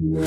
Assalamualaikum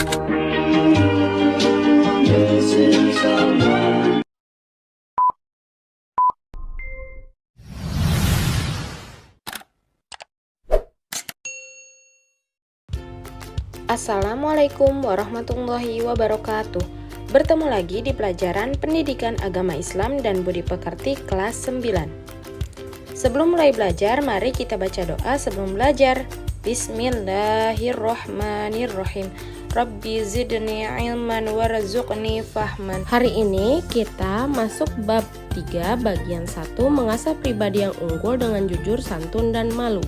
warahmatullahi wabarakatuh. Bertemu lagi di pelajaran Pendidikan Agama Islam dan Budi Pekerti kelas 9. Sebelum mulai belajar, mari kita baca doa sebelum belajar. Bismillahirrohmanirrohim. Rabbi zidni ilman warzuqni fahman. Hari ini kita masuk bab 3 bagian 1, mengasah pribadi yang unggul dengan jujur, santun, dan malu.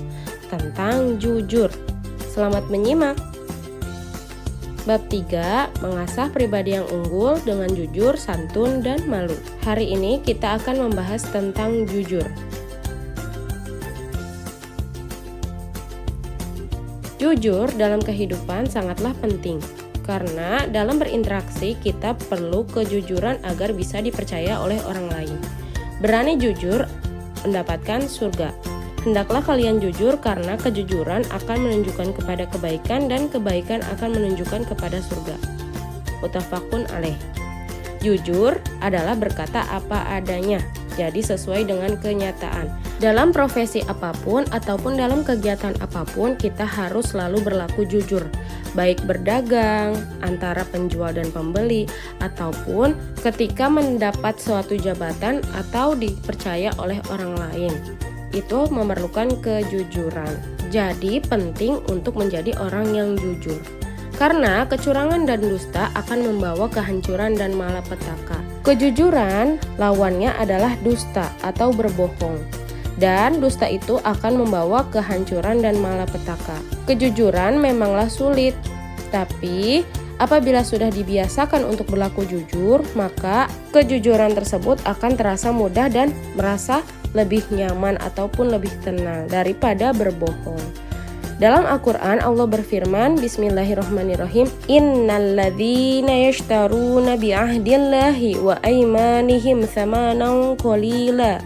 Tentang jujur. Selamat menyimak. Bab 3, mengasah pribadi yang unggul dengan jujur, santun, dan malu. Hari ini kita akan membahas tentang jujur. Jujur dalam kehidupan sangatlah penting, karena dalam berinteraksi kita perlu kejujuran agar bisa dipercaya oleh orang lain. Berani jujur mendapatkan surga. Hendaklah kalian jujur karena kejujuran akan menunjukkan kepada kebaikan dan kebaikan akan menunjukkan kepada surga. Muttafaqun alaih. Jujur adalah berkata apa adanya, jadi sesuai dengan kenyataan. Dalam profesi apapun ataupun dalam kegiatan apapun kita harus selalu berlaku jujur, baik berdagang, antara penjual dan pembeli, ataupun ketika mendapat suatu jabatan atau dipercaya oleh orang lain. Itu memerlukan kejujuran. Jadi penting untuk menjadi orang yang jujur. Karena kecurangan dan dusta akan membawa kehancuran dan malapetaka. Kejujuran lawannya adalah dusta atau berbohong. Dan dusta itu akan membawa kehancuran dan malapetaka. Kejujuran memanglah sulit, tapi apabila sudah dibiasakan untuk berlaku jujur, maka kejujuran tersebut akan terasa mudah dan merasa lebih nyaman ataupun lebih tenang daripada berbohong. Dalam Al-Quran Allah berfirman, Bismillahirrahmanirrahim, Innalladzina yashtaruna bi'ahdillahi wa aymanihim thamanan qalilan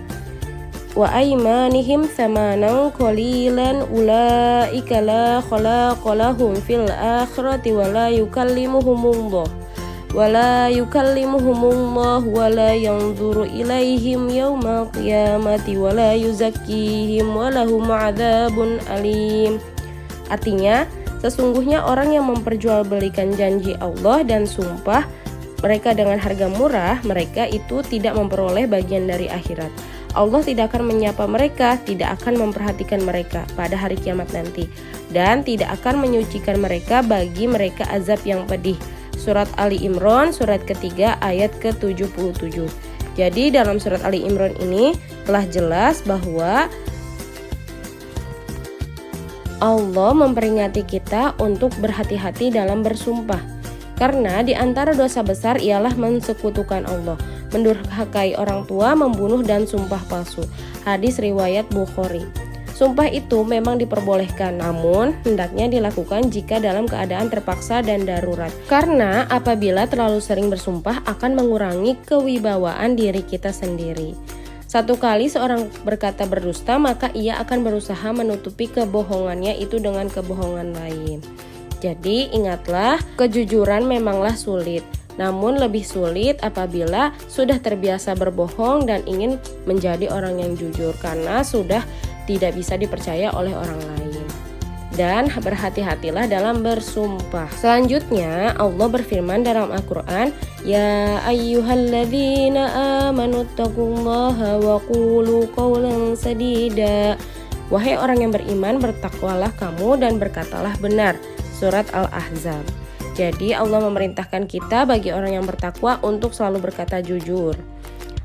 ulaika la khalaqa lahum fil akhirati wa la yukallimuhumullah wala yanzuru ilaihim yaumal qiyamati wala yuzakkihim walahum adzabun alim. Artinya, sesungguhnya orang yang memperjualbelikan janji Allah dan sumpah mereka dengan harga murah, mereka itu tidak memperoleh bagian dari akhirat. Allah tidak akan menyapa mereka, tidak akan memperhatikan mereka pada hari kiamat nanti, dan tidak akan menyucikan mereka bagi mereka azab yang pedih. Surat Ali Imran, surat ketiga, ayat ke-77. Jadi dalam surat Ali Imran ini telah jelas bahwa Allah memperingati kita untuk berhati-hati dalam bersumpah. Karena di antara dosa besar ialah mensekutukan Allah, mendurhakai orang tua, membunuh, dan sumpah palsu. Hadis riwayat Bukhari. Sumpah itu memang diperbolehkan, namun hendaknya dilakukan jika dalam keadaan terpaksa dan darurat. Karena apabila terlalu sering bersumpah akan mengurangi kewibawaan diri kita sendiri. Satu kali seorang berkata berdusta, maka ia akan berusaha menutupi kebohongannya itu dengan kebohongan lain. Jadi ingatlah, kejujuran memanglah sulit. Namun lebih sulit apabila sudah terbiasa berbohong dan ingin menjadi orang yang jujur karena sudah tidak bisa dipercaya oleh orang lain. Dan berhati-hatilah dalam bersumpah. Selanjutnya Allah berfirman dalam Al-Quran, Ya ayyuhalladzina amanu taqullaha wa qulu qawlan sadida. Wahai orang yang beriman, bertakwalah kamu dan berkatalah benar. Surat Al-Ahzab. Jadi Allah memerintahkan kita bagi orang yang bertakwa untuk selalu berkata jujur.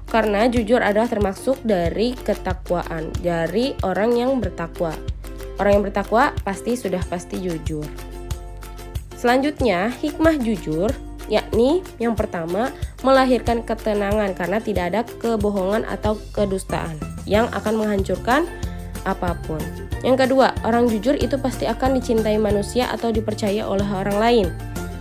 Karena jujur adalah termasuk dari ketakwaan, dari orang yang bertakwa. Orang yang bertakwa pasti jujur. Selanjutnya, hikmah jujur, yakni yang pertama, melahirkan ketenangan karena tidak ada kebohongan atau kedustaan yang akan menghancurkan apapun. Yang kedua, orang jujur itu pasti akan dicintai manusia atau dipercaya oleh orang lain.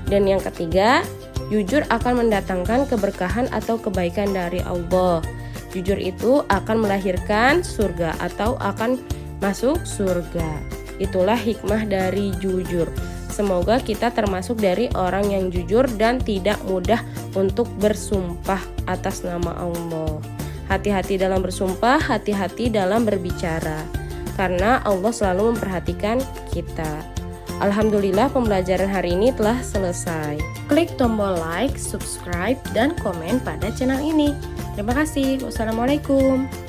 Dan yang ketiga, jujur akan mendatangkan keberkahan atau kebaikan dari Allah. Jujur itu akan melahirkan surga atau akan masuk surga. Itulah hikmah dari jujur. Semoga kita termasuk dari orang yang jujur dan tidak mudah untuk bersumpah atas nama Allah. Hati-hati dalam bersumpah, hati-hati dalam berbicara, karena Allah selalu memperhatikan kita. Alhamdulillah, pembelajaran hari ini telah selesai. Klik tombol like, subscribe, dan komen pada channel ini. Terima kasih. Wassalamualaikum.